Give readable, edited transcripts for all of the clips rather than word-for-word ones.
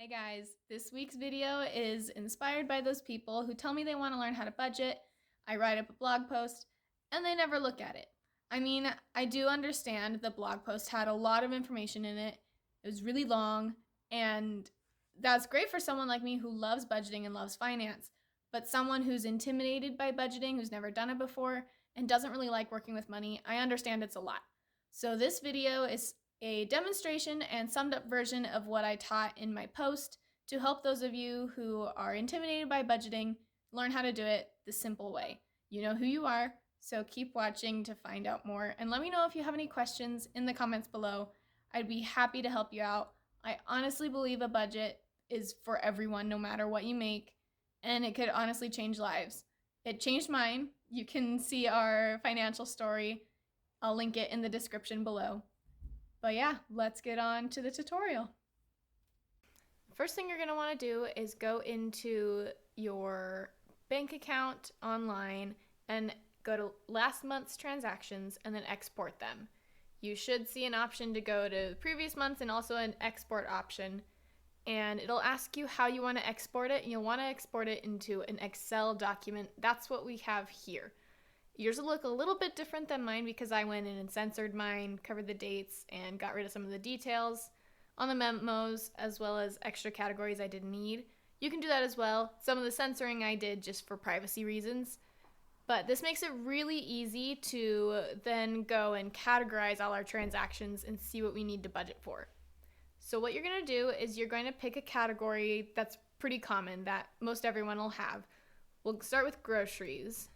Hey guys, this week's video is inspired by those people who tell me they want to learn how to budget. I write up a blog post and they never look at it. I mean, I do understand the blog post had a lot of information in it. It was really long, and that's great for someone like me who loves budgeting and loves finance. But someone who's intimidated by budgeting, who's never done it before, and doesn't really like working with money, I understand it's a lot. So this video is a demonstration and summed up version of what I taught in my post to help those of you who are intimidated by budgeting learn how to do it the simple way. You know who you are, so keep watching to find out more, and let me know if you have any questions in the comments below. I'd be happy to help you out. I honestly believe a budget is for everyone, no matter what you make, and it could honestly change lives. It changed mine. You can see our financial story. I'll link it in the description below. But yeah, let's get on to the tutorial. First thing you're going to want to do is go into your bank account online and go to last month's transactions and then export them. You should see an option to go to previous months and also an export option. And it'll ask you how you want to export it. And you'll want to export it into an Excel document. That's what we have here. Yours will look a little bit different than mine because I went in and censored mine, covered the dates, and got rid of some of the details on the memos, as well as extra categories I didn't need. You can do that as well. Some of the censoring I did just for privacy reasons. But this makes it really easy to then go and categorize all our transactions and see what we need to budget for. So what you're going to do is you're going to pick a category that's pretty common that most everyone will have. We'll start with groceries.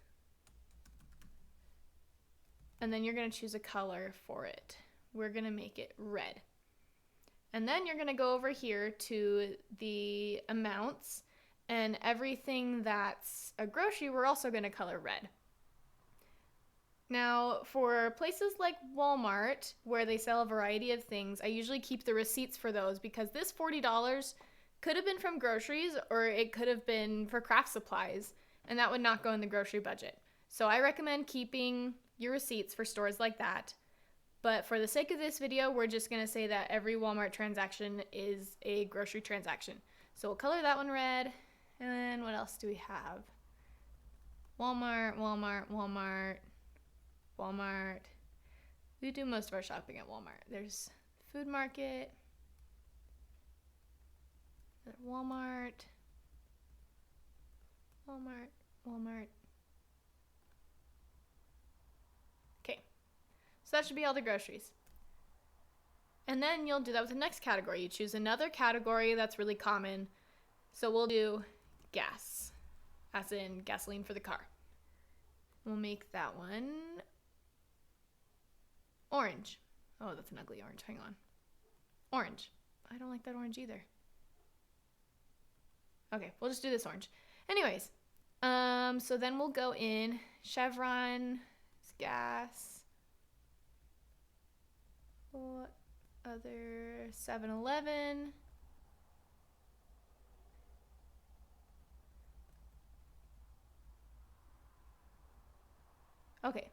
And then you're going to choose a color for it. We're going to make it red. And then you're going to go over here to the amounts, and everything that's a grocery we're also going to color red. Now, for places like Walmart, where they sell a variety of things, I usually keep the receipts for those because this $40 could have been from groceries or it could have been for craft supplies, and that would not go in the grocery budget. So I recommend keeping your receipts for stores like that. But for the sake of this video, we're just going to say that every Walmart transaction is a grocery transaction. So we'll color that one red. And then what else do we have? Walmart, Walmart, Walmart, Walmart. We do most of our shopping at Walmart. There's Food Market, Walmart, Walmart, Walmart. Okay, so that should be all the groceries. And then you'll do that with the next category. You choose another category that's really common. So we'll do gas, as in gasoline for the car. We'll make that one orange. Oh, that's an ugly orange. Hang on. Orange. I don't like that orange either. Okay, we'll just do this orange. Anyways, so then we'll go in Chevron, gas. What other? 7-Eleven. Okay.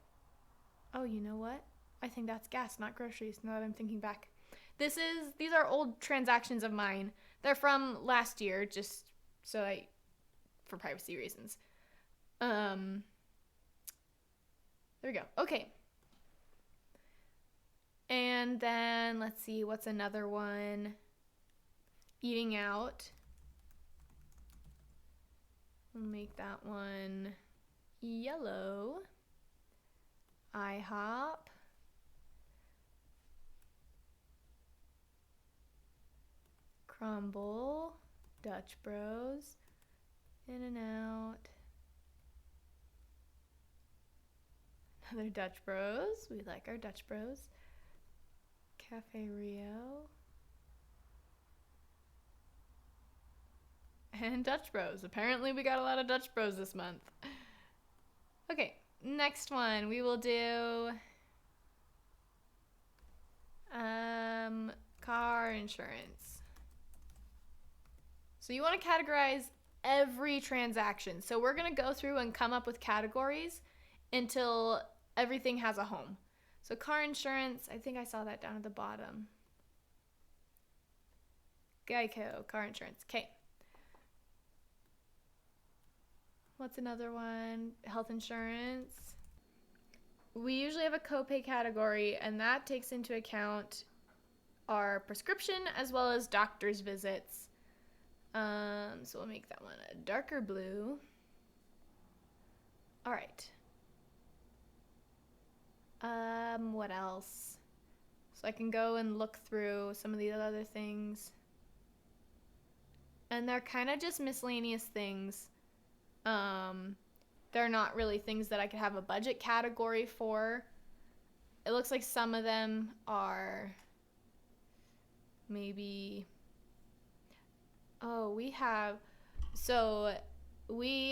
Oh, you know what? I think that's gas, not groceries, now that I'm thinking back. These are old transactions of mine. They're from last year, just for privacy reasons. There we go. Okay. And then let's see, what's another one? Eating out. We'll make that one yellow. IHOP. Crumble. Dutch Bros. In-N-Out. Another Dutch Bros. We like our Dutch Bros. Cafe Rio. And Dutch Bros. Apparently we got a lot of Dutch Bros this month. Okay, next one we will do car insurance. So you want to categorize every transaction. So we're going to go through and come up with categories until everything has a home. So car insurance, I think I saw that down at the bottom. Geico, car insurance. Okay. What's another one? Health insurance. We usually have a copay category, and that takes into account our prescription as well as doctor's visits. So we'll make that one a darker blue. All right. What else? So I can go and look through some of these other things. And they're kind of just miscellaneous things. They're not really things that I could have a budget category for. It looks like some of them are maybe... Oh, we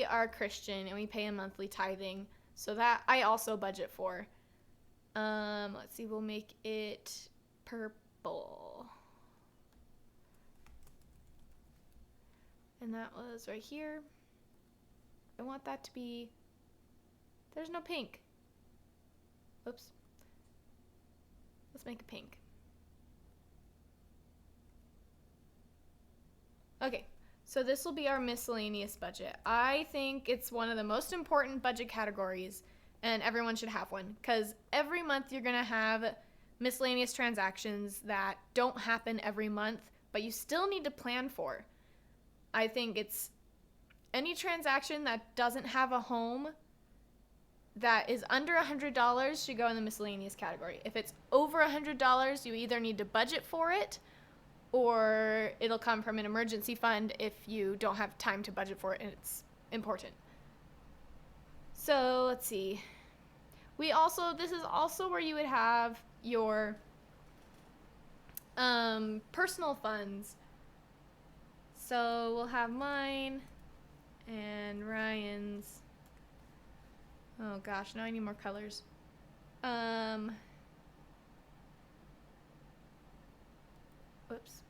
are Christian and we pay a monthly tithing. So that I also budget for. Let's see, we'll make it purple. And that was right here. I want that to be, there's no pink. Oops. Let's make it pink. Okay, so this will be our miscellaneous budget. I think it's one of the most important budget categories, and everyone should have one, because every month you're gonna have miscellaneous transactions that don't happen every month, but you still need to plan for. I think it's any transaction that doesn't have a home that is under $100 should go in the miscellaneous category. If it's over $100, you either need to budget for it or it'll come from an emergency fund if you don't have time to budget for it and it's important. So let's see. This is also where you would have your personal funds. So we'll have mine and Ryan's. Oh gosh, now I need more colors. Whoops.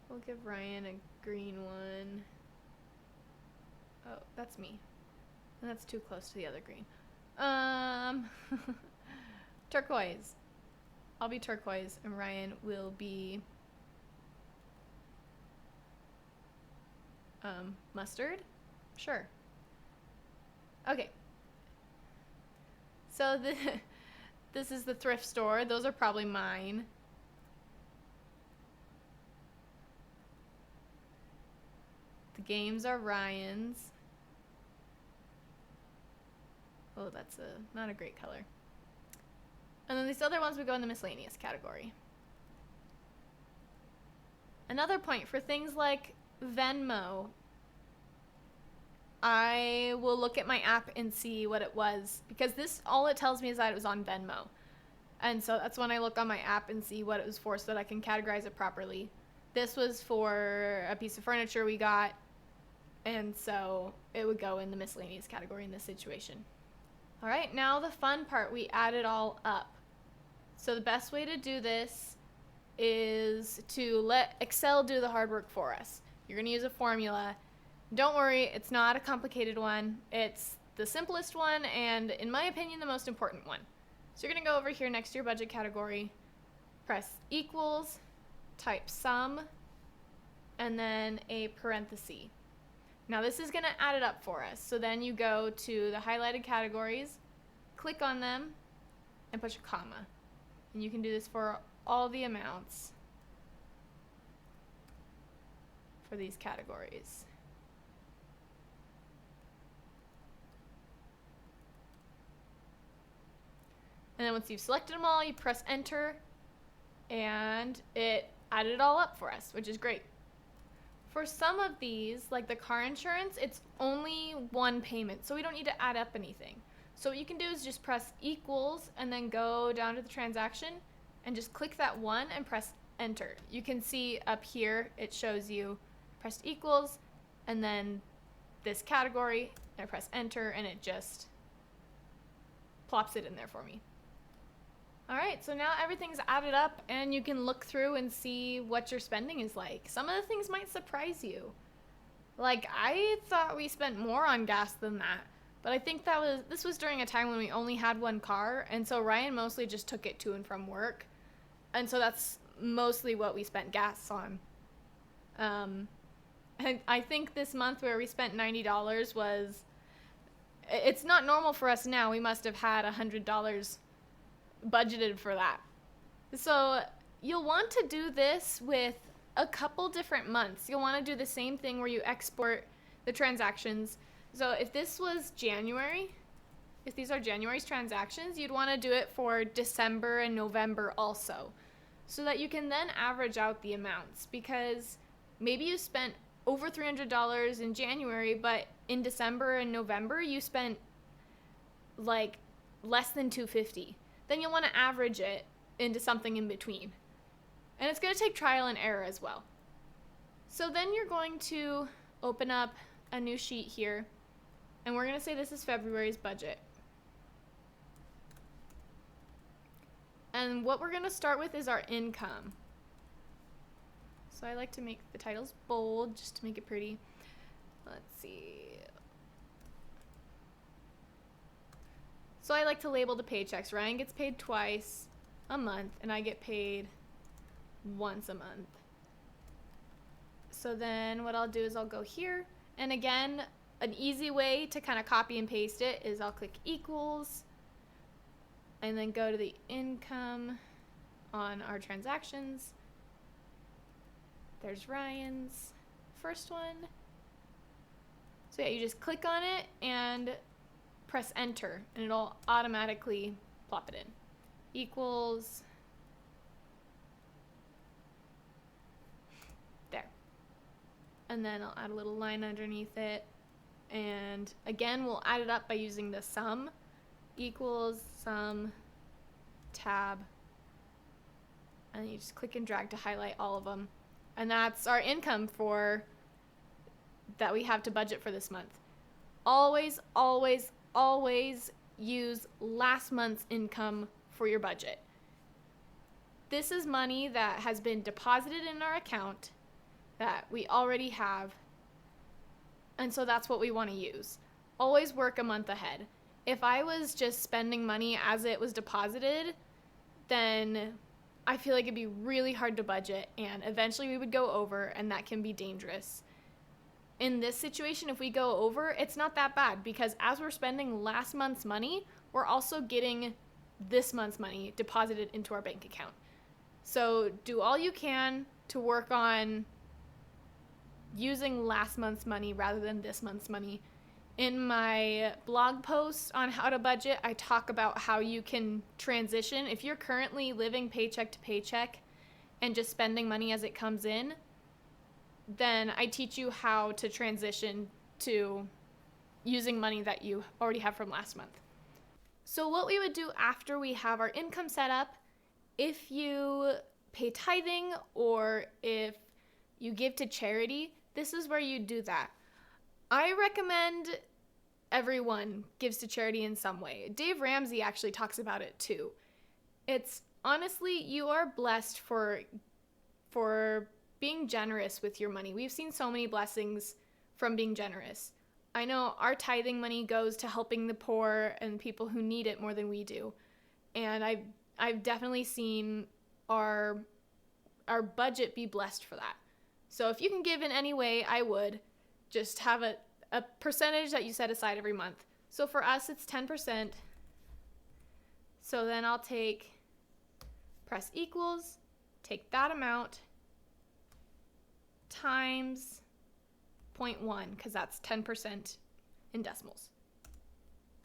We'll give Ryan a green one. Oh, that's me. And that's too close to the other green. Turquoise. I'll be turquoise and Ryan will be mustard? Sure. Okay. So this is the thrift store. Those are probably mine. The games are Ryan's. Oh, that's not a great color. And then these other ones would go in the miscellaneous category. Another point for things like Venmo, I will look at my app and see what it was, because this, all it tells me is that it was on Venmo. And so that's when I look on my app and see what it was for so that I can categorize it properly. This was for a piece of furniture we got, and so it would go in the miscellaneous category in this situation. All right, now the fun part, we add it all up. So the best way to do this is to let Excel do the hard work for us. You're going to use a formula. Don't worry, it's not a complicated one. It's the simplest one and, in my opinion, the most important one. So you're going to go over here next to your budget category, press equals, type sum, and then a parenthesis. Now this is going to add it up for us. So then you go to the highlighted categories, click on them, and push a comma. And you can do this for all the amounts for these categories. And then once you've selected them all, you press enter and it added it all up for us, which is great. For some of these, like the car insurance, it's only one payment, so we don't need to add up anything. So what you can do is just press equals and then go down to the transaction and just click that one and press enter. You can see up here it shows you pressed equals and then this category, and I press enter and it just plops it in there for me. Alright, so now everything's added up and you can look through and see what your spending is like. Some of the things might surprise you. Like, I thought we spent more on gas than that, but I think this was during a time when we only had one car, and so Ryan mostly just took it to and from work. And so that's mostly what we spent gas on. And I think this month where we spent $90 was, it's not normal for us now. We must have had $100 budgeted for that. So you'll want to do this with a couple different months. You'll want to do the same thing where you export the transactions. So if this was January, if these are January's transactions, you'd want to do it for December and November also, so that you can then average out the amounts, because maybe you spent over $300 in January, but in December and November you spent like less than $250. Then you'll want to average it into something in between. And it's going to take trial and error as well. So then you're going to open up a new sheet here, and we're going to say this is February's budget. And what we're going to start with is our income. So I like to make the titles bold just to make it pretty. Let's see. So I like to label the paychecks. Ryan gets paid twice a month, and I get paid once a month. So then what I'll do is I'll go here, and again, an easy way to kind of copy and paste it is I'll click equals and then go to the income on our transactions. There's Ryan's first one. So yeah, you just click on it and press enter, and it'll automatically plop it in. Equals. There. And then I'll add a little line underneath it. And again, we'll add it up by using the sum. Equals sum tab. And you just click and drag to highlight all of them. And that's our income for that we have to budget for this month. Always, always, always use last month's income for your budget. This is money that has been deposited in our account that we already have, and so that's what we want to use. Always work a month ahead. If I was just spending money as it was deposited, then I feel like it'd be really hard to budget, and eventually we would go over, and that can be dangerous. In this situation, if we go over, it's not that bad, because as we're spending last month's money, we're also getting this month's money deposited into our bank account. So do all you can to work on using last month's money rather than this month's money. In my blog post on how to budget, I talk about how you can transition. If you're currently living paycheck to paycheck and just spending money as it comes in, then I teach you how to transition to using money that you already have from last month. So what we would do after we have our income set up, if you pay tithing or if you give to charity, this is where you do that. I recommend everyone gives to charity in some way. Dave Ramsey actually talks about it too. It's honestly, you are blessed for being generous with your money. We've seen so many blessings from being generous. I know our tithing money goes to helping the poor and people who need it more than we do. And I've definitely seen our budget be blessed for that. So if you can give in any way, I would. Just have a percentage that you set aside every month. So for us, it's 10%. So then I'll press equals, take that amount, times 0.1, because that's 10% in decimals.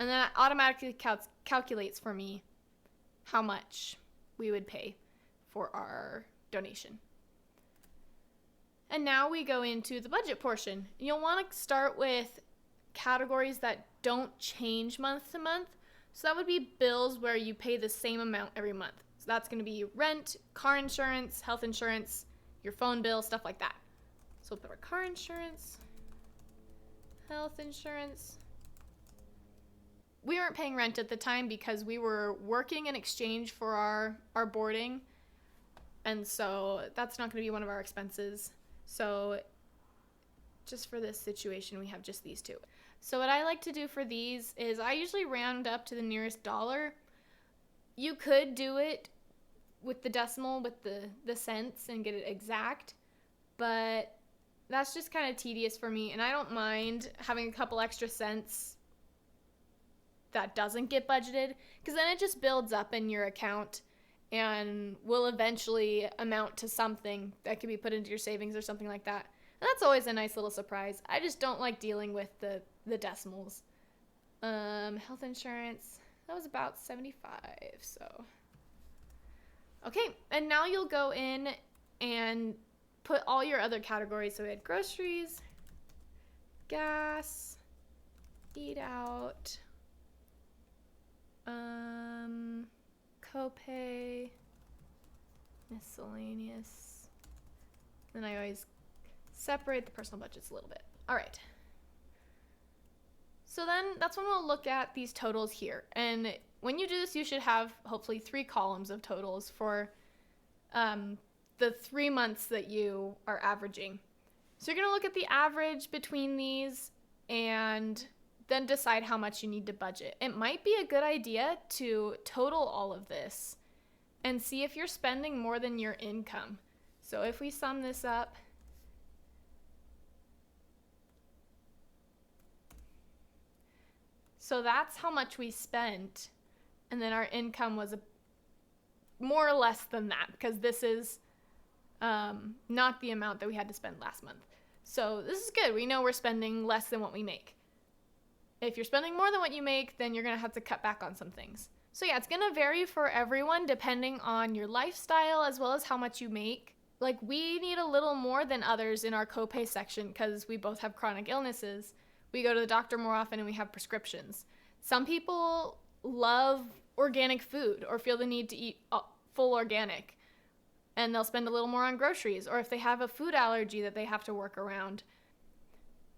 And then it automatically calculates for me how much we would pay for our donation. And now we go into the budget portion. You'll want to start with categories that don't change month to month. So that would be bills where you pay the same amount every month. So that's going to be rent, car insurance, health insurance, your phone bill, stuff like that. So we'll put our car insurance, health insurance. We weren't paying rent at the time because we were working in exchange for our boarding. And so that's not going to be one of our expenses. So just for this situation, we have just these two. So what I like to do for these is I usually round up to the nearest dollar. You could do it with the decimal, with the cents, and get it exact. But that's just kind of tedious for me, and I don't mind having a couple extra cents that doesn't get budgeted, because then it just builds up in your account and will eventually amount to something that can be put into your savings or something like that. And that's always a nice little surprise. I just don't like dealing with the decimals. Health insurance, that was about 75, so. Okay, and now you'll go in and put all your other categories. So we had groceries, gas, eat out, copay, miscellaneous. Then I always separate the personal budgets a little bit. All right. So then that's when we'll look at these totals here. And when you do this, you should have hopefully 3 columns of totals for the 3 months that you are averaging. So you're going to look at the average between these and then decide how much you need to budget. It might be a good idea to total all of this and see if you're spending more than your income. So if we sum this up, so that's how much we spent, and then our income was more or less than that, because this is not the amount that we had to spend last month. So this is good. We know we're spending less than what we make. If you're spending more than what you make, then you're going to have to cut back on some things. So yeah, it's going to vary for everyone depending on your lifestyle as well as how much you make. Like, we need a little more than others in our copay section because we both have chronic illnesses. We go to the doctor more often and we have prescriptions. Some people love organic food or feel the need to eat full organic, and they'll spend a little more on groceries, or if they have a food allergy that they have to work around.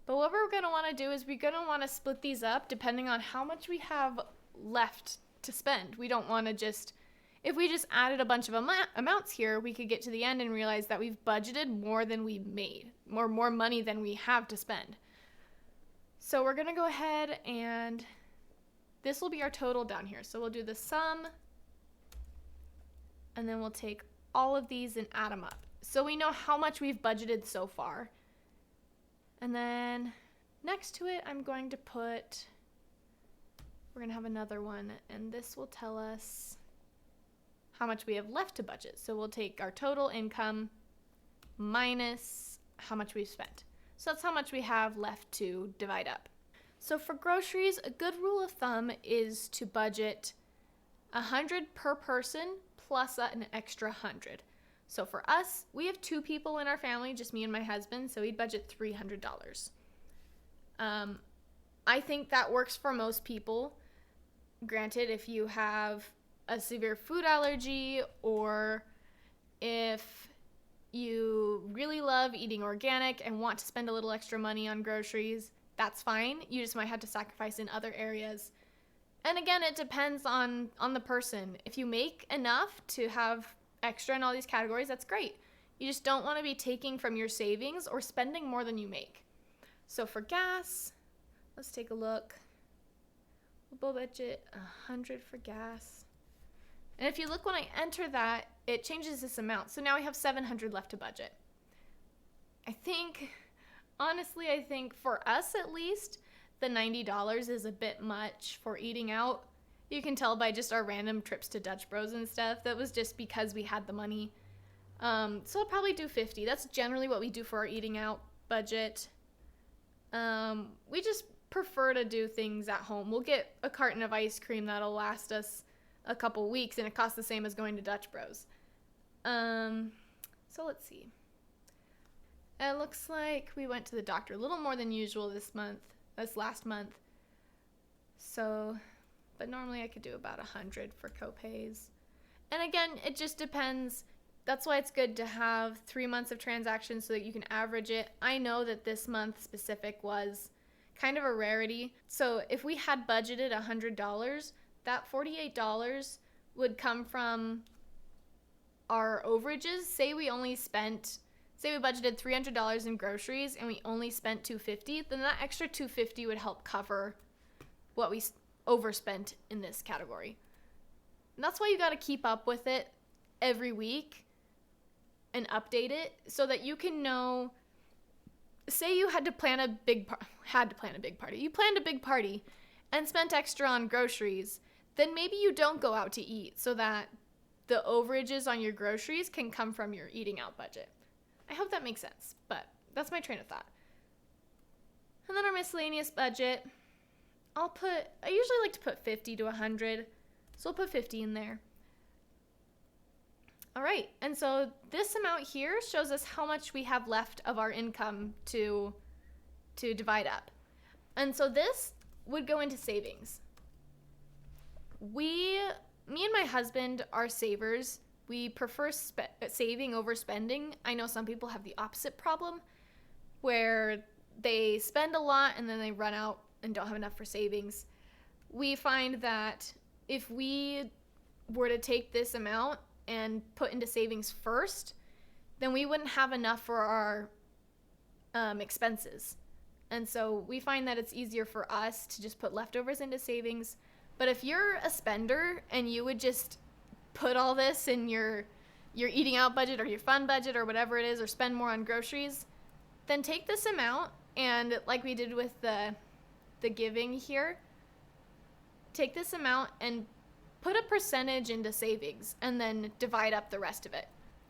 But what we're going to want to do is we're going to want to split these up depending on how much we have left to spend. We don't want to just, if we just added a bunch of amounts here, we could get to the end and realize that we've budgeted more than we made, more money than we have to spend. So we're going to go ahead and this will be our total down here. So we'll do the sum, and then we'll take all of these and add them up. So we know how much we've budgeted so far. And then next to it, I'm going to put, we're going to have another one, and this will tell us how much we have left to budget. So we'll take our total income minus how much we've spent. So that's how much we have left to divide up. So for groceries, a good rule of thumb is to budget $100 per person plus an extra $100. So for us, we have 2 people in our family, just me and my husband, so we'd budget $300. I think that works for most people. Granted, if you have a severe food allergy, or if you really love eating organic and want to spend a little extra money on groceries, that's fine. You just might have to sacrifice in other areas. And again, it depends on the person. If you make enough to have extra in all these categories, that's great. You just don't want to be taking from your savings or spending more than you make. So for gas, let's take a look. We'll budget $100 for gas. And if you look when I enter that, it changes this amount. So now we have $700 left to budget. Honestly, I think for us at least, the $90 is a bit much for eating out. You can tell by just our random trips to Dutch Bros and stuff. That was just because we had the money. So I'll probably do $50. That's generally what we do for our eating out budget. We just prefer to do things at home. We'll get a carton of ice cream that'll last us a couple weeks, and it costs the same as going to Dutch Bros. So let's see. It looks like we went to the doctor a little more than usual this last month. So, but normally I could do about $100 for copays. And again, it just depends. That's why it's good to have 3 months of transactions so that you can average it. I know that this month specific was kind of a rarity. So if we had budgeted $100, that $48 would come from our overages. Say we budgeted $300 in groceries and we only spent $250, then that extra $250 would help cover what we overspent in this category. And that's why you got to keep up with it. every week and update it so that you can know. Say you had to plan a big party. You planned a big party and spent extra on groceries. Then maybe you don't go out to eat so that the overages on your groceries can come from your eating out budget. I hope that makes sense, but that's my train of thought. And then our miscellaneous budget, I usually like to put 50 to 100, so I'll put 50 in there. All right, and so this amount here shows us how much we have left of our income to divide up. And so this would go into savings. Me and my husband are savers. We prefer saving over spending. I know some people have the opposite problem where they spend a lot and then they run out and don't have enough for savings. We find that if we were to take this amount and put into savings first, then we wouldn't have enough for our expenses. And so we find that it's easier for us to just put leftovers into savings. But if you're a spender and you would just put all this in your eating out budget or your fun budget or whatever it is, or spend more on groceries, then take this amount and, like we did with the giving here, take this amount and put a percentage into savings and then divide up the rest of it.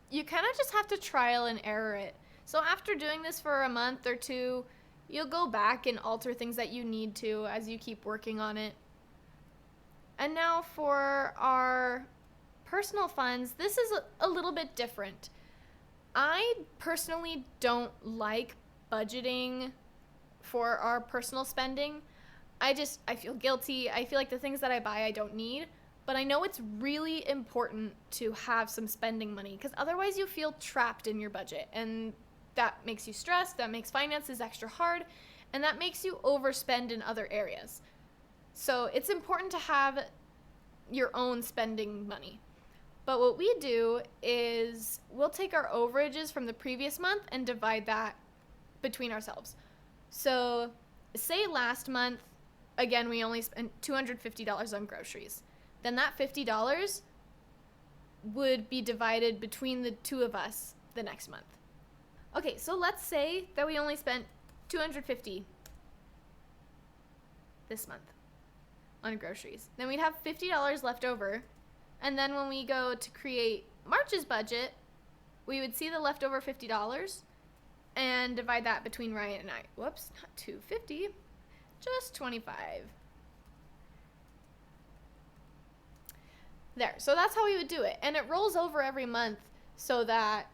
You kind of just have to trial and error it. So after doing this for a month or two, you'll go back and alter things that you need to as you keep working on it. And now for our personal funds, this is a little bit different. I personally don't like budgeting for our personal spending. I feel guilty. I feel like the things that I buy I don't need. But I know it's really important to have some spending money because otherwise you feel trapped in your budget. And that makes you stressed, that makes finances extra hard, and that makes you overspend in other areas. So it's important to have your own spending money. But what we do is we'll take our overages from the previous month and divide that between ourselves. So say last month, again, we only spent $250 on groceries. Then that $50 would be divided between the two of us the next month. Okay, so let's say that we only spent $250 this month on groceries. Then we'd have $50 left over. And then when we go to create March's budget, we would see the leftover $50 and divide that between Ryan and I. Whoops, not $250, just $25. There, so that's how we would do it. And it rolls over every month so that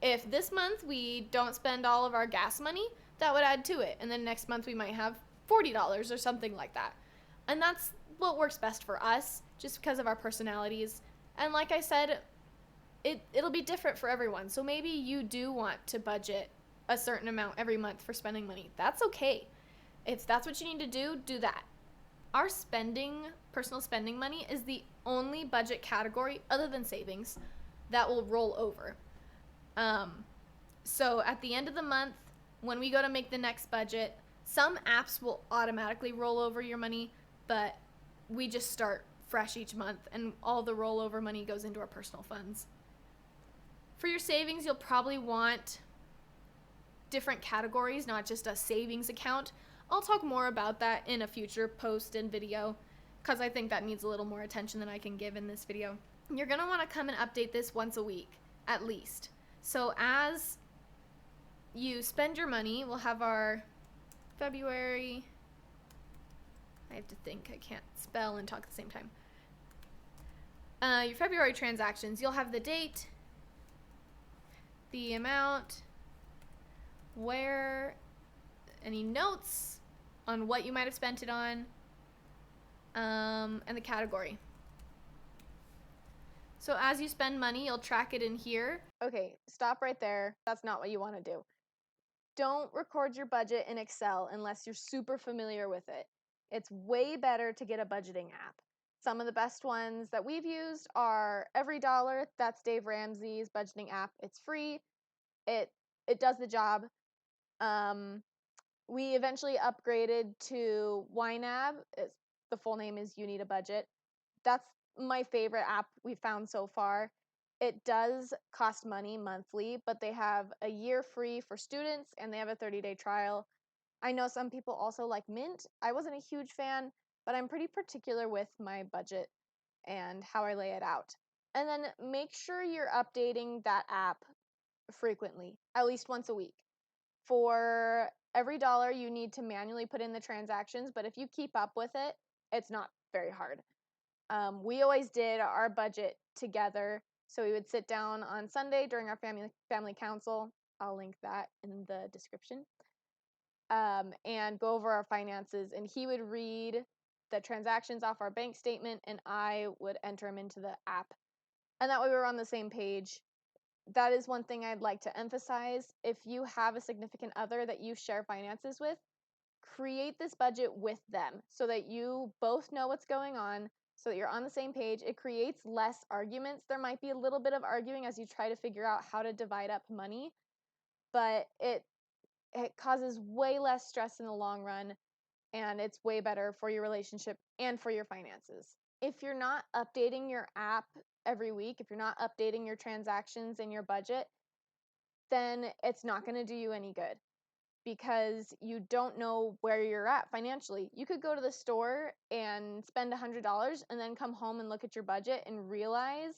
if this month we don't spend all of our gas money, that would add to it. And then next month we might have $40 or something like that. And that's what works best for us, just because of our personalities. And like I said, it'll be different for everyone. So maybe you do want to budget a certain amount every month for spending money. That's okay. If that's what you need to do that. Our personal spending money is the only budget category other than savings that will roll over. So at the end of the month, when we go to make the next budget, some apps will automatically roll over your money, but we just start fresh each month and all the rollover money goes into our personal funds. For your savings, you'll probably want different categories, not just a savings account. I'll talk more about that in a future post and video because I think that needs a little more attention than I can give in this video. You're going to want to come and update this once a week, at least. So as you spend your money, we'll have our February, I have to think, I can't spell and talk at the same time. Your February transactions, you'll have the date, the amount, where, any notes on what you might have spent it on, and the category. So as you spend money, you'll track it in here. Okay, stop right there. That's not what you want to do. Don't record your budget in Excel unless you're super familiar with it. It's way better to get a budgeting app. Some of the best ones that we've used are Every Dollar. That's Dave Ramsey's budgeting app. It's free. It does the job. We eventually upgraded to YNAB. The full name is You Need a Budget. That's my favorite app we've found so far. It does cost money monthly, but they have a year free for students and they have a 30-day trial. I know some people also like Mint. I wasn't a huge fan, but I'm pretty particular with my budget and how I lay it out. And then make sure you're updating that app frequently, at least once a week. For every dollar, you need to manually put in the transactions, but if you keep up with it, it's not very hard. We always did our budget together. So we would sit down on Sunday during our family council. I'll link that in the description. And go over our finances. And he would read the transactions off our bank statement, and I would enter them into the app. And that way we were on the same page. That is one thing I'd like to emphasize. If you have a significant other that you share finances with, create this budget with them so that you both know what's going on, so that you're on the same page. It creates less arguments. There might be a little bit of arguing as you try to figure out how to divide up money, but it causes way less stress in the long run, and it's way better for your relationship and for your finances. If you're not updating your app every week, if you're not updating your transactions and your budget, then it's not going to do you any good because you don't know where you're at financially. You could go to the store and spend $100 and then come home and look at your budget and realize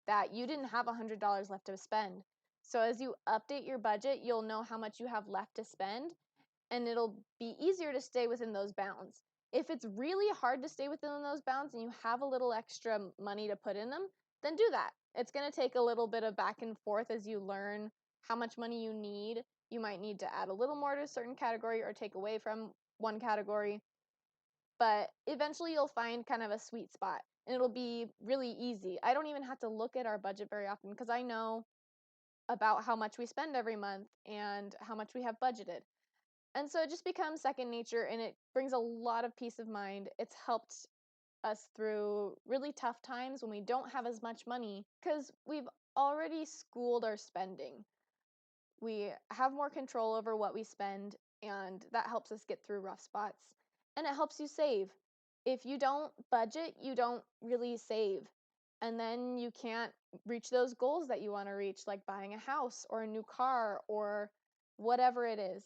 that you didn't have $100 left to spend. So as you update your budget, you'll know how much you have left to spend, and it'll be easier to stay within those bounds. If it's really hard to stay within those bounds and you have a little extra money to put in them, then do that. It's going to take a little bit of back and forth as you learn how much money you need. You might need to add a little more to a certain category or take away from one category, but eventually you'll find kind of a sweet spot and it'll be really easy. I don't even have to look at our budget very often because I know about how much we spend every month and how much we have budgeted. And so it just becomes second nature and it brings a lot of peace of mind. It's helped us through really tough times when we don't have as much money because we've already schooled our spending. We have more control over what we spend, and that helps us get through rough spots. And it helps you save. If you don't budget, you don't really save. And then you can't reach those goals that you want to reach, like buying a house or a new car or whatever it is.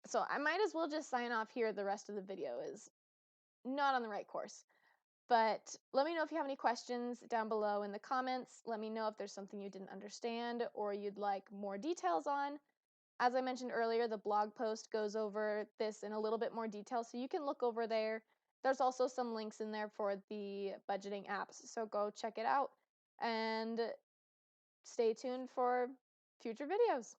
So I might as well just sign off here. The rest of the video is not on the right course. But let me know if you have any questions down below in the comments. Let me know if there's something you didn't understand or you'd like more details on. As I mentioned earlier, the blog post goes over this in a little bit more detail, so you can look over there. There's also some links in there for the budgeting apps, so go check it out and stay tuned for future videos.